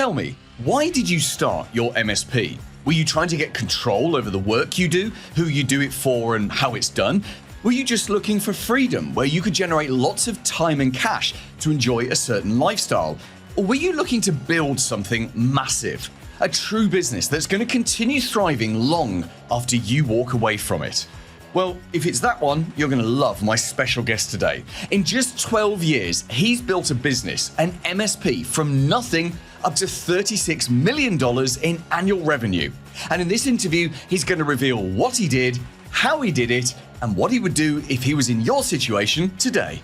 Tell me, why did you start your MSP? Were you trying to get control over the work you do, who you do it for, and how it's done? Were you just looking for freedom, where you could generate lots of time and cash to enjoy a certain lifestyle? Or were you looking to build something massive, a true business that's going to continue thriving long after you walk away from it? Well, if it's that one, you're going to love my special guest today. In just 12 years, he's built a business, an MSP, from nothing up to $36 million in annual revenue. And in this interview, he's going to reveal what he did, how he did it, and what he would do if he was in your situation today.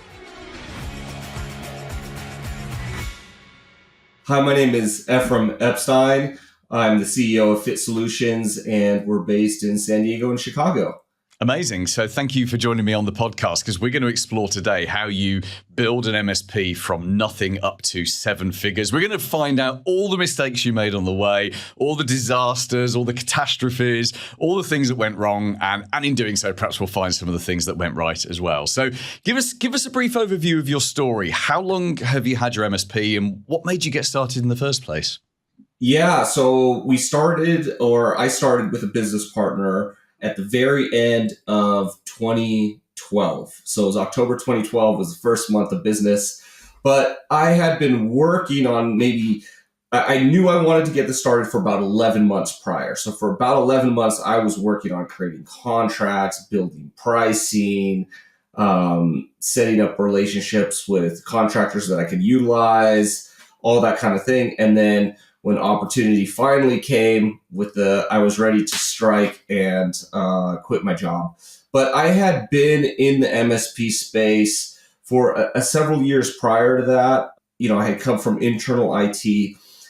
Hi, my name is Ephraim Epstein. I'm the CEO of Fit Solutions, and we're based in San Diego and Chicago. Amazing. So thank you for joining me on the podcast, because we're going to explore today how you build an MSP from nothing up to seven figures. We're going to find out all the mistakes you made on the way, all the disasters, all the catastrophes, all the things that went wrong. And in doing so, perhaps we'll find some of the things that went right as well. So give us a brief overview of your story. How long have you had your MSP and what made you get started in the first place? Yeah, so I started with a business partner at the very end of 2012. So it was October 2012 was the first month of business. But I had been working on I knew I wanted to get this started for about 11 months prior. So for about 11 months, I was working on creating contracts, building pricing, setting up relationships with contractors that I could utilize, all that kind of thing. And then when opportunity finally came I was ready to strike and quit my job. But I had been in the MSP space for several years prior to that. You know, I had come from internal IT,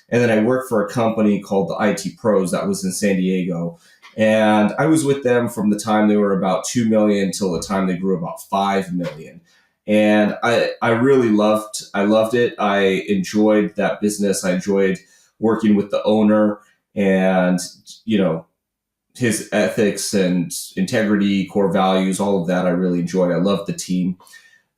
and then I worked for a company called the IT Pros that was in San Diego. And I was with them from the time they were about 2 million till the time they grew about 5 million. And I really loved it. I enjoyed that business. I enjoyed working with the owner and, you know, his ethics and integrity, core values, all of that I really enjoyed. I loved the team.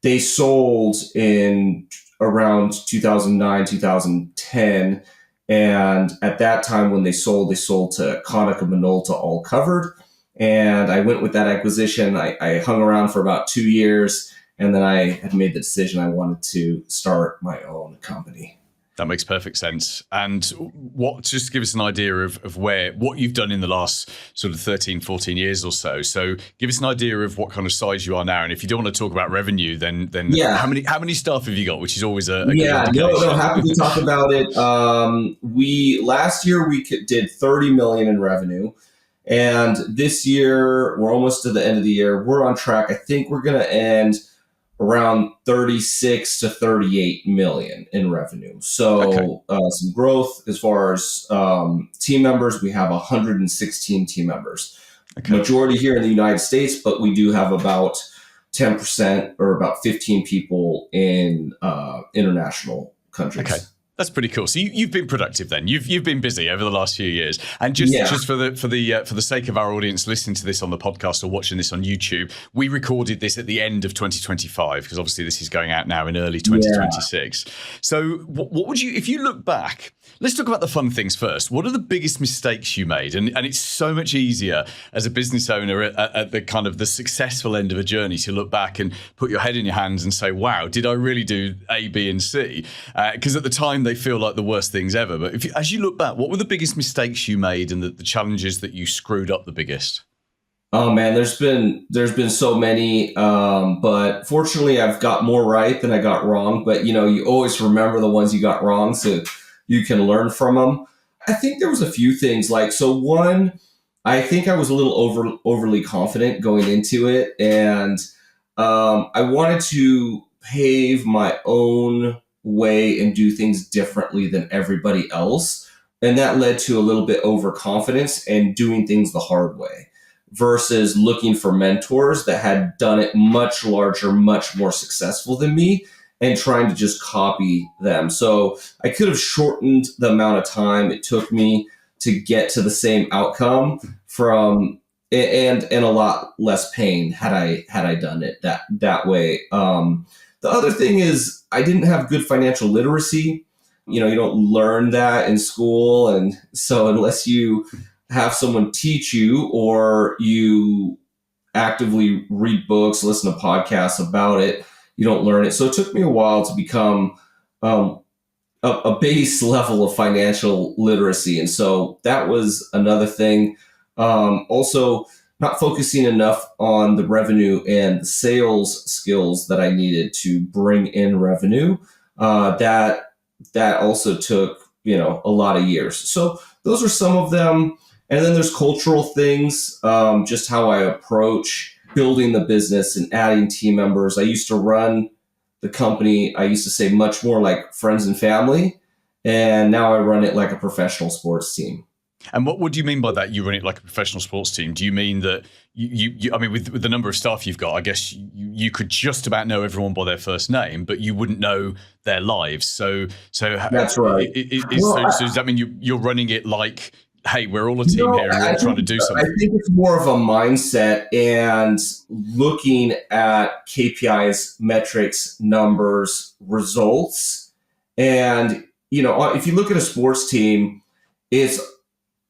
They sold in around 2009, 2010. And at that time when they sold to Konica Minolta All Covered. And I went with that acquisition. I hung around for about 2 years, and then I had made the decision I wanted to start my own company. That makes perfect sense. And just give us an idea of what you've done in the last sort of 13, 14 years or so. So give us an idea of what kind of size you are now. And if you don't want to talk about revenue, then yeah. How many staff have you got? Which is always a good indication. No, happy to talk about it. Last year we did 30 million in revenue. And this year, we're almost to the end of the year. We're on track. I think we're going to end around 36 to 38 million in revenue. So some growth as far as team members. We have 116 team members, majority here in the United States, but we do have about 10% or about 15 people in international countries. Okay. That's pretty cool. So you've been productive then. You've been busy over the last few years. And just for the sake of our audience listening to this on the podcast or watching this on YouTube, we recorded this at the end of 2025 because obviously this is going out now in early 2026. Yeah. So what would you, if you look back, let's talk about the fun things first. What are the biggest mistakes you made? And it's so much easier as a business owner at the kind of the successful end of a journey to look back and put your head in your hands and say, wow, did I really do A, B, and C? Because at the time they feel like the worst things ever. But as you look back, what were the biggest mistakes you made and the challenges that you screwed up the biggest? Oh man, there's been so many, but fortunately I've got more right than I got wrong. But you know, you always remember the ones you got wrong so you can learn from them. I think there was a few things one, I think I was a little overly confident going into it, and I wanted to pave my own way and do things differently than everybody else. And that led to a little bit overconfidence and doing things the hard way versus looking for mentors that had done it much larger, much more successful than me and trying to just copy them. So I could have shortened the amount of time it took me to get to the same outcome and a lot less pain had I done it that way. The other thing is I didn't have good financial literacy. You don't learn that in school. And so unless you have someone teach you or you actively read books, listen to podcasts about it, you don't learn it. So it took me a while to become a base level of financial literacy. And so that was another thing. Also, not focusing enough on the revenue and the sales skills that I needed to bring in revenue. That also took, a lot of years. So those are some of them. And then there's cultural things, just how I approach building the business and adding team members. I used to run the company, I used to say, much more like friends and family. And now I run it like a professional sports team. And what do you mean by that? You run it like a professional sports team? Do you mean that I mean, with the number of staff you've got, I guess you could just about know everyone by their first name, but you wouldn't know their lives. So that's right. So does that mean you're running it like, hey, we're all a team here and we're all trying to do something? I think it's more of a mindset and looking at KPIs, metrics, numbers, results. And, if you look at a sports team, it's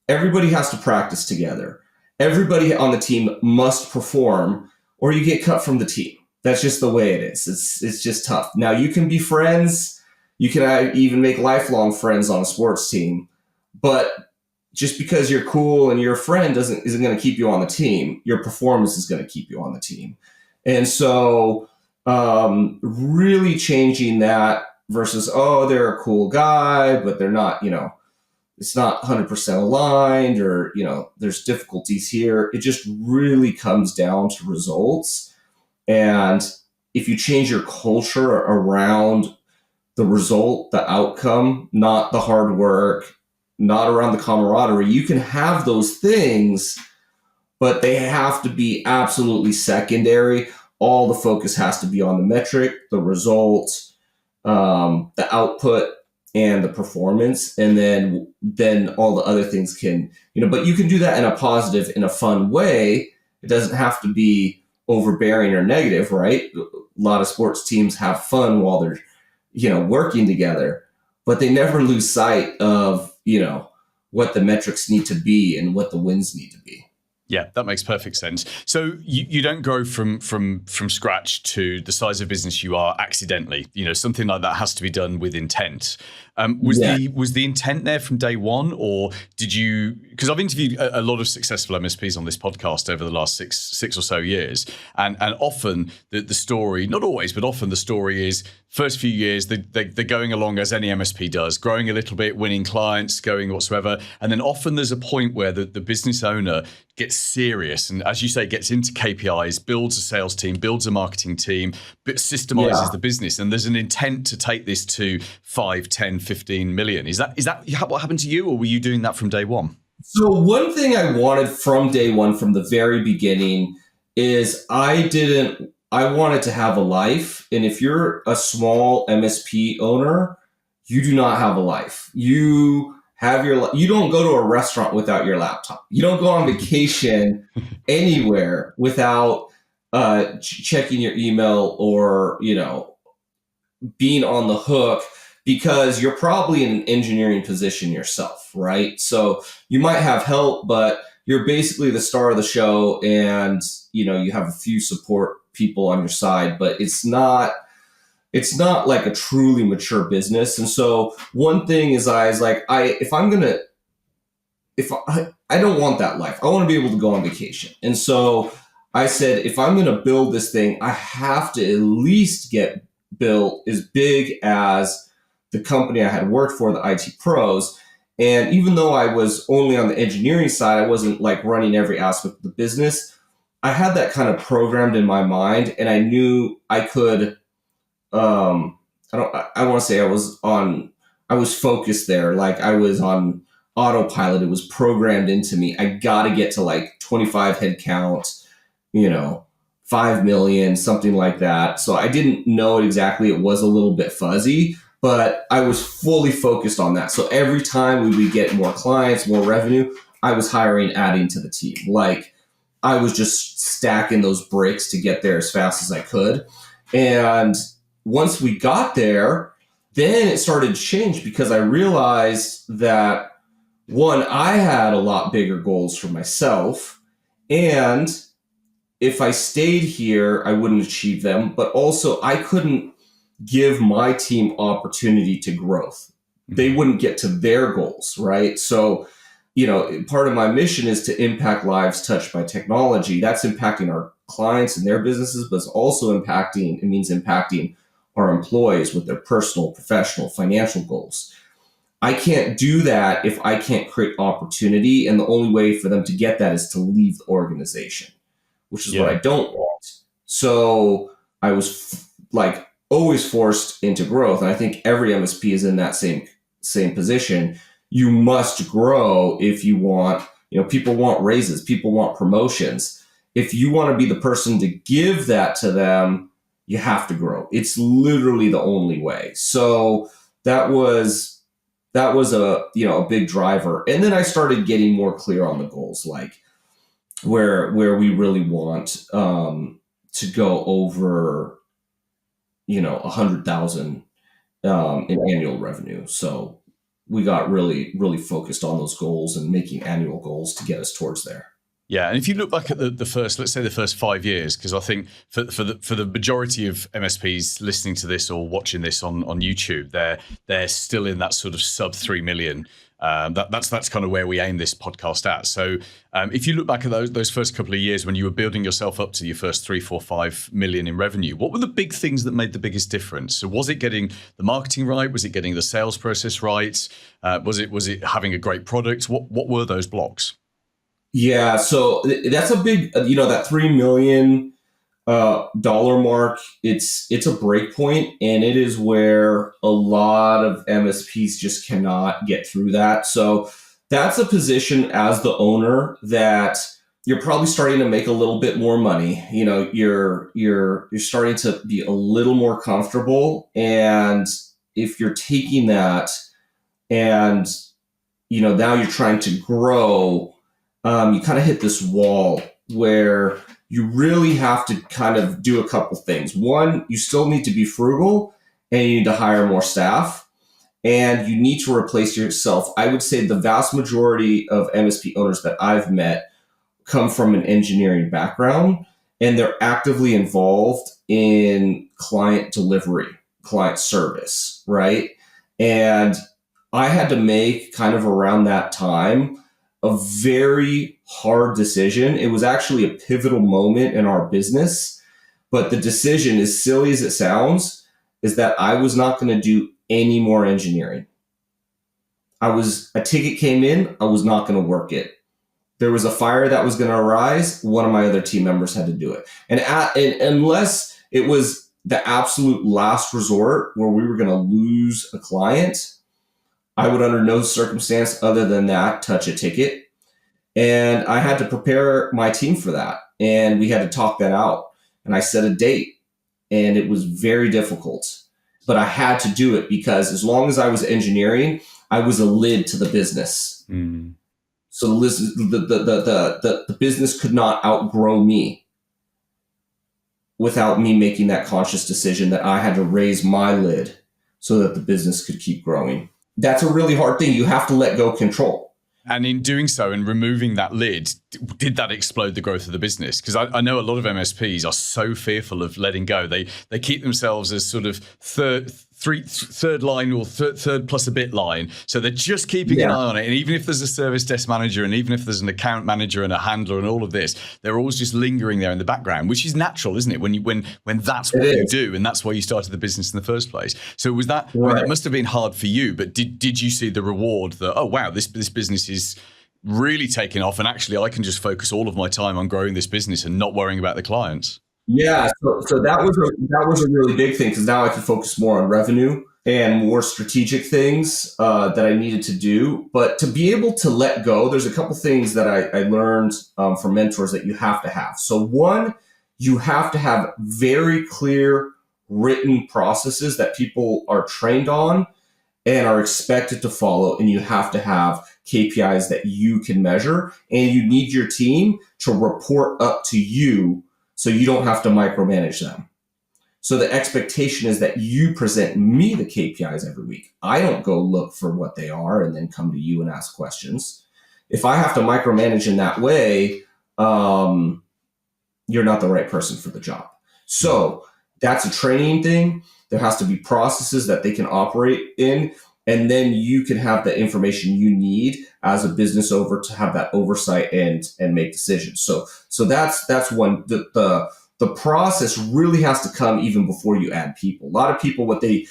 everybody has to practice together. Everybody on the team must perform or you get cut from the team. That's just the way it is. It's just tough. Now, you can be friends. You can even make lifelong friends on a sports team. But just because you're cool and you're a friend isn't going to keep you on the team. Your performance is going to keep you on the team. And so really changing that versus, they're a cool guy, but they're not, it's not 100% aligned or, there's difficulties here. It just really comes down to results. And if you change your culture around the result, the outcome, not the hard work, not around the camaraderie, you can have those things, but they have to be absolutely secondary. All the focus has to be on the metric, the results, the output, and the performance. And then all the other things can, but you can do that in a positive, in a fun way. It doesn't have to be overbearing or negative, right? A lot of sports teams have fun while they're, working together, but they never lose sight of, what the metrics need to be and what the wins need to be. Yeah, that makes perfect sense. So you don't grow from scratch to the size of business you are accidentally. Something like that has to be done with intent. Was the intent there from day one, or did you? Because I've interviewed a lot of successful MSPs on this podcast over the last six or so years, and often the story, not always, but often the story is first few years they're going along as any MSP does, growing a little bit, winning clients, going whatsoever, and then often there's a point where the business owner gets serious and, as you say, gets into KPIs, builds a sales team, builds a marketing team, systemizes the business, and there's an intent to take this to 5, 10, 15 million. Is that what happened to you, or were you doing that from day one? So one thing I wanted from day one, from the very beginning, is I wanted to have a life. And if you're a small MSP owner, you do not have a life. You don't go to a restaurant without your laptop. You don't go on vacation anywhere without checking your email or, being on the hook, because you're probably in an engineering position yourself, right? So you might have help, but you're basically the star of the show, and you have a few support people on your side, but it's not like a truly mature business. And so one thing is I don't want that life. I want to be able to go on vacation. And so I said, if I'm going to build this thing, I have to at least get built as big as the company I had worked for, the IT Pros. And even though I was only on the engineering side, I wasn't like running every aspect of the business. I had that kind of programmed in my mind, and I knew I could, I want to say I was focused there. Like I was on autopilot. It was programmed into me. I got to get to like 25 head count, 5 million, something like that. So I didn't know it exactly. It was a little bit fuzzy, but I was fully focused on that. So every time we would get more clients, more revenue, I was adding to the team. Like I was just stacking those bricks to get there as fast as I could. And once we got there, Then it started to change because I realized that one, I had a lot bigger goals for myself. And if I stayed here, I wouldn't achieve them. But also, I couldn't give my team opportunity to growth. They wouldn't get to their goals, right? So, part of my mission is to impact lives touched by technology. That's impacting our clients and their businesses, but it's also impacting our employees with their personal, professional, financial goals. I can't do that if I can't create opportunity. And the only way for them to get that is to leave the organization, which is what I don't want. So I was always forced into growth. And I think every MSP is in that same position. You must grow if you want, people want raises, people want promotions. If you want to be the person to give that to them, you have to grow. It's literally the only way. So that was a big driver. And then I started getting more clear on the goals, like where we really want to go over 100,000 in annual revenue. So we got really, really focused on those goals and making annual goals to get us towards there. Yeah, and if you look back at the first, let's say the first 5 years, because I think for the majority of MSPs listening to this or watching this on YouTube, they're still in that sort of sub 3 million. That's kind of where we aim this podcast at. So if you look back at those first couple of years when you were building yourself up to your first 3, 4, 5 million in revenue, what were the big things that made the biggest difference? So was it getting the marketing right? Was it getting the sales process right? Was it having a great product? What were those blocks? Yeah, so that's a big, that $3 million dollar mark. It's a break point, and it is where a lot of MSPs just cannot get through that. So that's a position as the owner that you're probably starting to make a little bit more money. You're starting to be a little more comfortable, and if you're taking that, and now you're trying to grow. You kind of hit this wall where you really have to kind of do a couple things. One, you still need to be frugal and you need to hire more staff and you need to replace yourself. I would say the vast majority of MSP owners that I've met come from an engineering background and they're actively involved in client delivery, client service, right? And I had to make kind of around that time a very hard decision. It was actually a pivotal moment in our business, but the decision, as silly as it sounds, is that I was not going to do any more engineering. A ticket came in, I was not going to work it. There was a fire that was going to arise, one of my other team members had to do it. And unless it was the absolute last resort where we were going to lose a client, I would under no circumstance other than that touch a ticket. And I had to prepare my team for that. And we had to talk that out. And I set a date and it was very difficult, but I had to do it because as long as I was engineering, I was a lid to the business. Mm. So the business could not outgrow me without me making that conscious decision that I had to raise my lid so that the business could keep growing. That's a really hard thing. You have to let go control. And in doing so and removing that lid, did that explode the growth of the business? Because I know a lot of MSPs are so fearful of letting go. They keep themselves as sort of third line or third plus a bit line. So they're just keeping an eye on it. And even if there's a service desk manager and even if there's an account manager and a handler and all of this, they're always just lingering there in the background, which is natural, isn't it? When that's what you do and that's why you started the business in the first place. So was that, right. I mean, that must have been hard for you, but did you see the reward that, oh, wow, this business is really taking off and actually I can just focus all of my time on growing this business and not worrying about the clients? Yeah, so that was a really big thing because now I can focus more on revenue and more strategic things that I needed to do. But to be able to let go, there's a couple things that I learned from mentors that you have to have. So one, you have to have very clear written processes that people are trained on and are expected to follow. And you have to have KPIs that you can measure. And you need your team to report up to you so you don't have to micromanage them. So the expectation is that you present me the KPIs every week. I don't go look for what they are and then come to you and ask questions. If I have to micromanage in that way, you're not the right person for the job. So that's a training thing. There has to be processes that they can operate in. And then you can have the information you need as a business owner to have that oversight and make decisions. So that's one. The process really has to come even before you add people. A lot of people, what they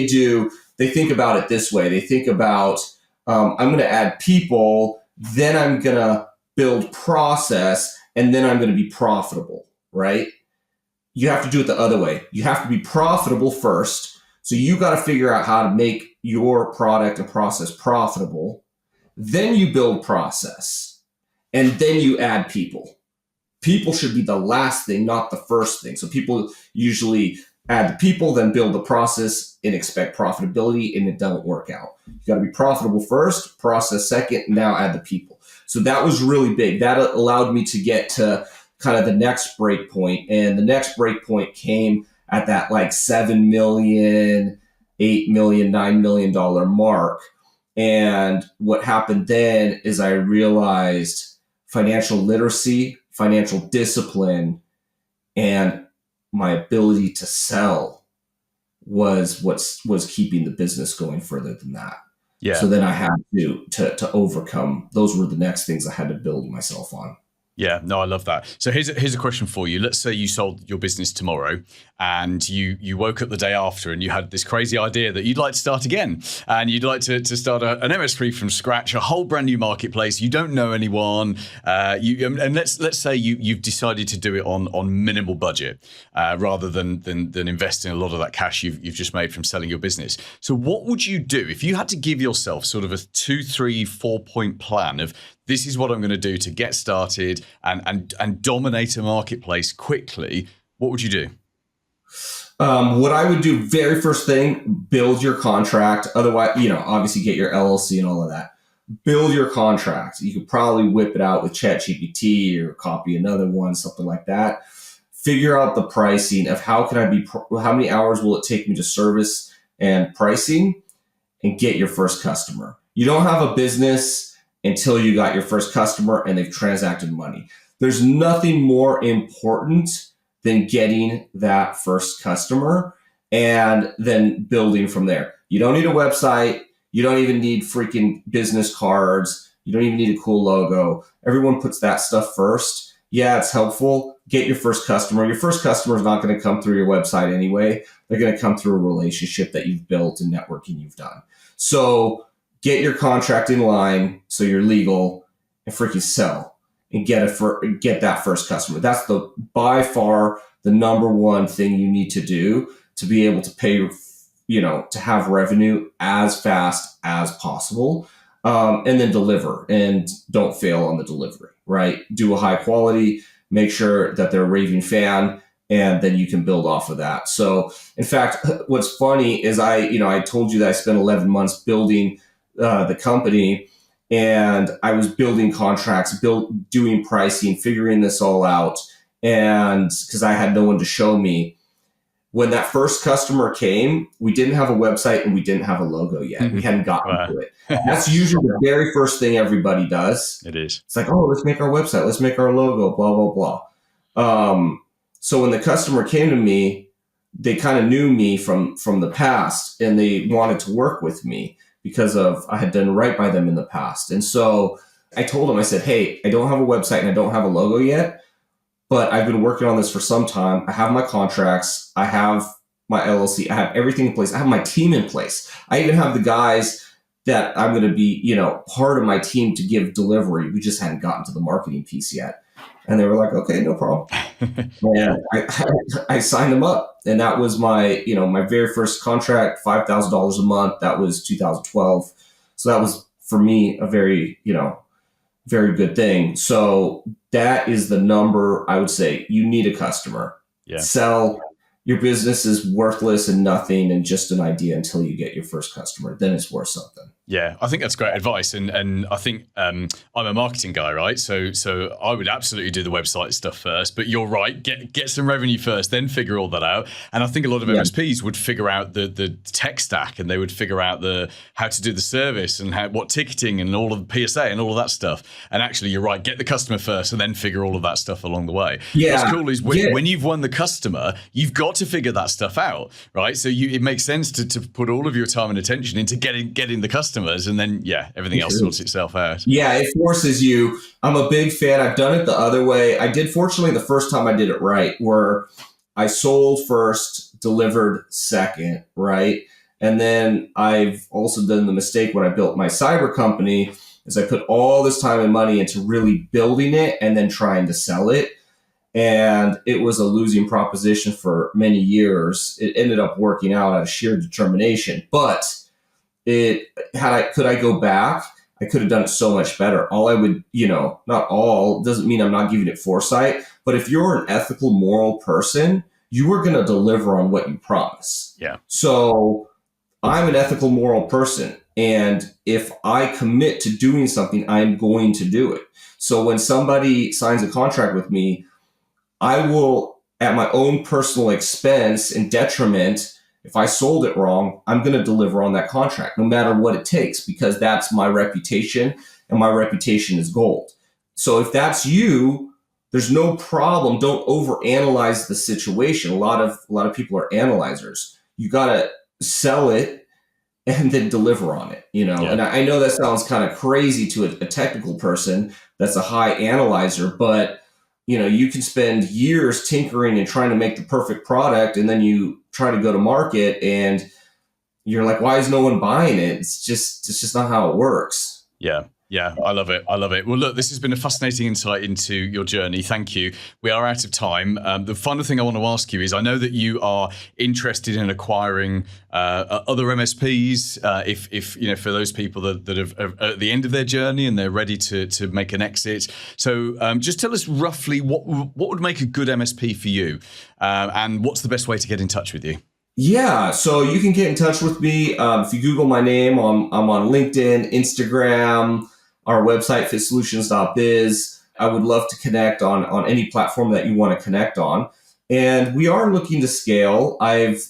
do, they think about it this way. They think about, I'm going to add people, then I'm going to build process, and then I'm going to be profitable, right? You have to do it the other way. You have to be profitable first. So you got to figure out how to make your product and process profitable. Then you build process, and then you add people. People should be the last thing, not the first thing. So people usually add the people, then build the process and expect profitability, and it doesn't work out. You got to be profitable first, process second, now add the people. So that was really big. That allowed me to get to kind of the next break point. And the next break point came at that like $7 million, $8 million, $9 million mark. And what happened then is I realized financial literacy, financial discipline, and my ability to sell was keeping the business going further than that. Yeah. So then I had to overcome. Those were the next things I had to build myself on. Yeah, no, I love that. So here's a question for you. Let's say you sold your business tomorrow and you woke up the day after and you had this crazy idea that you'd like to start again and you'd like to start an MSP from scratch, a whole brand new marketplace. You don't know anyone. And let's say you've decided to do it on minimal budget rather than investing a lot of that cash you've just made from selling your business. So what would you do if you had to give yourself sort of a 2, 3, 4-point plan of this is what I'm going to do to get started and dominate a marketplace quickly? What would you do? What I would do, very first thing, build your contract. Otherwise, obviously get your LLC and all of that. Build your contract. You could probably whip it out with ChatGPT or copy another one, something like that. Figure out the pricing of how many hours will it take me to service and pricing, and get your first customer. You don't have a business until you got your first customer and they've transacted money. There's nothing more important than getting that first customer and then building from there. You don't need a website. You don't even need freaking business cards. You don't even need a cool logo. Everyone puts that stuff first. Yeah, it's helpful. Get your first customer. Your first customer is not going to come through your website anyway. They're going to come through a relationship that you've built and networking you've done. So get your contract in line so you're legal and freaking sell and get that first customer. That's by far the number one thing you need to do to be able to pay, to have revenue as fast as possible, and then deliver, and don't fail on the delivery, right? Do a high quality, make sure that they're a raving fan, and then you can build off of that. So in fact, what's funny is I told you that I spent 11 months building the company, and I was building contracts, doing pricing, figuring this all out. And because I had no one to show me, when that first customer came, we didn't have a website and we didn't have a logo yet. Mm-hmm. We hadn't gotten to it. That's usually the very first thing everybody does. It is. It's like, oh, let's make our website. Let's make our logo, blah, blah, blah. So when the customer came to me, they kind of knew me from the past, and they wanted to work with me because I had done right by them in the past. And so I told them, I said, hey, I don't have a website and I don't have a logo yet, but I've been working on this for some time. I have my contracts. I have my LLC. I have everything in place. I have my team in place. I even have the guys that I'm going to be, part of my team to give delivery. We just hadn't gotten to the marketing piece yet. And they were like, okay, no problem. And I signed them up. And that was my very first contract, $5,000 a month. That was 2012. So that was, for me, a very, very good thing. So that is the number. I would say you need a customer. Yeah. Sell. Your business is worthless and nothing and just an idea until you get your first customer. Then it's worth something. Yeah, I think that's great advice, and I think I'm a marketing guy, right? So I would absolutely do the website stuff first. But you're right, get some revenue first, then figure all that out. And I think a lot of MSPs would figure out the tech stack, and they would figure out how to do the service and what ticketing and all of the PSA and all of that stuff. And actually, you're right, get the customer first, and then figure all of that stuff along the way. Yeah. What's cool is when you've won the customer, you've got to figure that stuff out, right? So it makes sense to put all of your time and attention into getting the customer. And then, everything else sorts itself out. Yeah, it forces you. I'm a big fan. I've done it the other way. I did, fortunately, the first time I did it right, where I sold first, delivered second, right? And then I've also done the mistake when I built my cyber company, is I put all this time and money into really building it and then trying to sell it. And it was a losing proposition for many years. It ended up working out out of sheer determination. But could I go back? I could have done it so much better. All I would, not all, doesn't mean I'm not giving it foresight, but if you're an ethical, moral person, you are going to deliver on what you promise. Yeah. So I'm an ethical, moral person. And if I commit to doing something, I'm going to do it. So when somebody signs a contract with me, I will, at my own personal expense and detriment, if I sold it wrong, I'm going to deliver on that contract, no matter what it takes, because that's my reputation, and my reputation is gold. So if that's you, there's no problem. Don't overanalyze the situation. A lot of people are analyzers. You got to sell it and then deliver on it, Yeah. And I know that sounds kind of crazy to a technical person that's a high analyzer, but you can spend years tinkering and trying to make the perfect product, and then you try to go to market and you're like, why is no one buying it? It's just not how it works. Yeah, I love it. Well, look, this has been a fascinating insight into your journey. Thank you. We are out of time. The final thing I want to ask you is, I know that you are interested in acquiring other MSPs. If for those people that are at the end of their journey and they're ready to make an exit. So just tell us roughly what would make a good MSP for you, and what's the best way to get in touch with you? Yeah, so you can get in touch with me if you Google my name. I'm on LinkedIn, Instagram, our website, fitsolutions.biz. I would love to connect on any platform that you want to connect on. And we are looking to scale. We're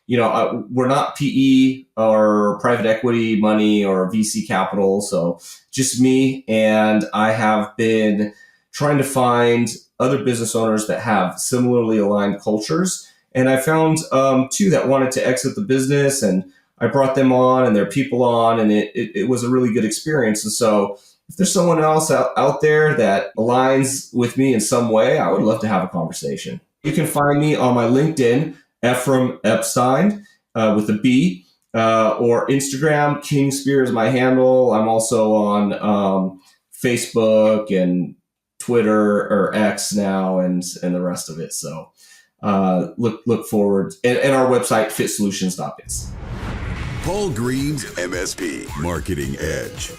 not PE or private equity money or VC capital, so just me. And I have been trying to find other business owners that have similarly aligned cultures. And I found two that wanted to exit the business, and I brought them on and their people on, and it was a really good experience. And so if there's someone else out there that aligns with me in some way, I would love to have a conversation. You can find me on my LinkedIn, Ephraim Epstein, with a B, or Instagram, King Spear is my handle. I'm also on Facebook and Twitter, or X now, and the rest of it. So look forward, and our website, fitsolutions.biz. Paul Green's MSP Marketing Edge.